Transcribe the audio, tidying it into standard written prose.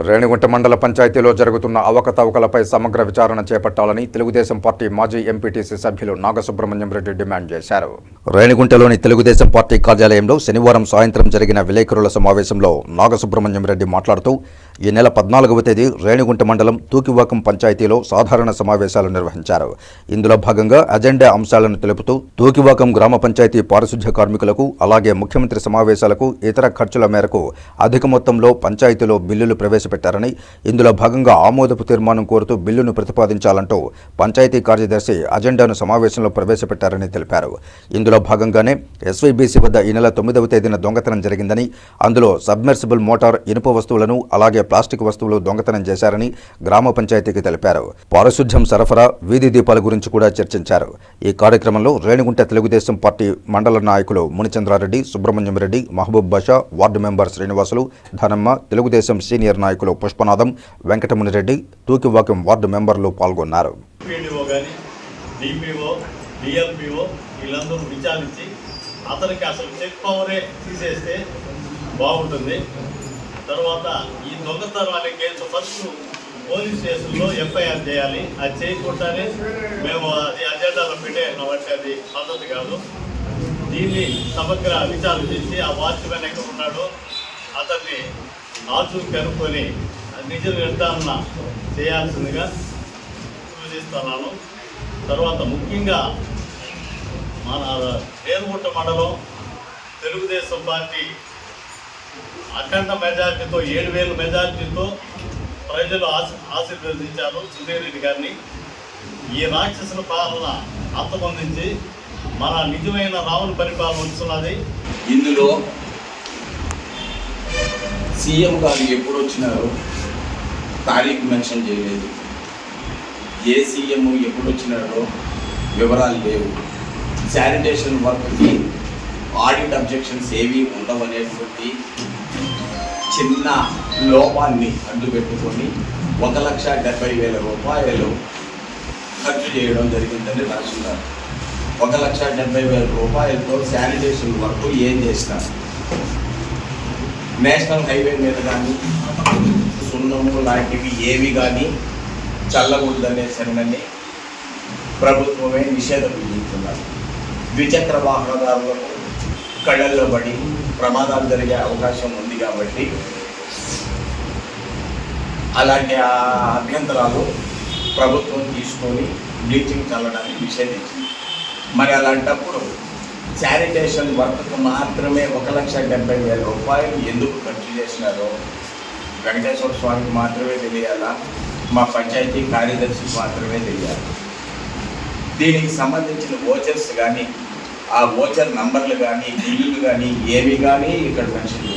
రేణిగుంట మండల పంచాయతీలో జరుగుతున్న అవకతవకలపై సమగ్ర విచారణ చేపట్టాలని తెలుగుదేశం పార్టీ మాజీ ఎంపీటీసీ సభ్యులు నాగసుబ్రహ్మణ్యం రెడ్డి డిమాండ్ చేశారు. రేణిగుంటలోని తెలుగుదేశం పార్టీ కార్యాలయంలో శనివారం సాయంత్రం జరిగిన విలేకరుల సమావేశంలో నాగసుబ్రహ్మణ్యం రెడ్డి మాట్లాడుతూ ఈ నెల 14వ తేదీ రేణిగుంట మండలం తూకివాకం పంచాయతీలో సాధారణ సమావేశాలు నిర్వహించారు. ఇందులో భాగంగా అజెండా అంశాలను తెలుపుతూ తూకివాకం గ్రామ పంచాయతీ పారిశుధ్య కార్మికులకు అలాగే ముఖ్యమంత్రి సమావేశాలకు ఇతర ఖర్చుల మేరకు అధిక మొత్తంలో పంచాయతీలో బిల్లులు ప్రవేశపెట్టారని, ఇందులో భాగంగా ఆమోదపు తీర్మానం కోరుతూ బిల్లును ప్రతిపాదించాలంటూ పంచాయతీ కార్యదర్శి అజెండాను సమావేశంలో ప్రవేశపెట్టారని తెలిపారు. ఇందులో భాగంగానే ఎస్వైబీసీ వద్ద ఈ నెల 9వ తేదీన దొంగతనం జరిగిందని, అందులో సబ్మెర్సిబుల్ మోటార్, ఇనుప వస్తువులను అలాగే ప్లాస్టిక్ వస్తువులు దొంగతనం చేశారని గ్రామ పంచాయతీకి తెలిపారు. పారిశుధ్యం సరఫరా, వీధి దీపాల గురించి కూడా చర్చించారు. ఈ కార్యక్రమంలో రేణిగుంట తెలుగుదేశం పార్టీ మండల నాయకులు Munichandra Reddy, Subrahmanyam Reddy, Mahaboob Basha, ward member Srinivasulu, Dhanamma, Telugu Desam senior నాయకులు పుష్పనాథం, వెంకటమునిరెడ్డి, తూకివాకం వార్డు మెంబర్లు పాల్గొన్నారు. అతనికి అసలు చెక్ పవరే తీసేస్తే బాగుంటుంది. తర్వాత ఈ దొంగతనాన్ని కేసు ఫస్ట్ పోలీస్ స్టేషన్లో ఎఫ్ఐఆర్ చేయాలి. అది చేయకుండానే మేము అది అజెండాలో పెట్టేయాలి కాబట్టి అది పద్ధతి కాదు. దీన్ని సమగ్ర విచారణ చేసి ఆ వాచ్మెన్ ఎక్కడ ఉన్నాడో అతన్ని ఆచూకీ కనుక్కొని నిజ నిర్ధారణ చేయాల్సిందిగా సూచిస్తున్నాను. తర్వాత ముఖ్యంగా మన రేణిగుంట మండలం తెలుగుదేశం పార్టీ అఖండ మెజార్టీతో 7,000 మెజార్టీతో ప్రజలు ఆశీర్వదించారు సుధీర్ రెడ్డి గారిని. ఈ రాక్షసుల పాలన అంతమొందించి మన నిజమైన రావణ పరిపాలన వస్తున్నది. ఇందులో సీఎం గారు ఎప్పుడు వచ్చినారో తారీఖు మెన్షన్ చేయలేదు. ఏ సీఎం ఎప్పుడు వచ్చినారో వివరాలు లేవు. శానిటేషన్ వర్క్కి ఆడిట్ అబ్జెక్షన్స్ ఏవి ఉండవనేటువంటి చిన్న లోపాన్ని అడ్డుపెట్టుకొని 1,70,000 రూపాయలు ఖర్చు చేయడం జరిగిందని రాస్తున్నారు. 1,70,000 రూపాయలతో శానిటేషన్ వర్క్ ఏం చేసినారు? నేషనల్ హైవే మీద కానీ సున్నము లాంటివి ఏవి కానీ చల్లకూడదనే సరినని ప్రభుత్వమే నిషేధం విధిస్తున్నారు. ద్విచక్ర వాహనదారులకు కళ్ళల్లో పడి ప్రమాదాలు జరిగే అవకాశం ఉంది కాబట్టి అలాంటి అభ్యంతరాలు ప్రభుత్వం తీసుకొని బ్లీచింగ్ చల్లడానికి నిషేధించింది. మరి అలాంటప్పుడు శానిటేషన్ వర్క్కు మాత్రమే 1,70,000 రూపాయలు ఎందుకు ఖర్చు చేసినారో వెంకటేశ్వర స్వామికి మాత్రమే తెలియాలా, మా పంచాయతీ కార్యదర్శికి మాత్రమే తెలియాలి. దీనికి సంబంధించిన ఓచర్స్ కానీ, ఆ ఓచర్ నంబర్లు కానీ, బిల్లులు కానీ ఏవి కానీ ఇక్కడ మెన్షన్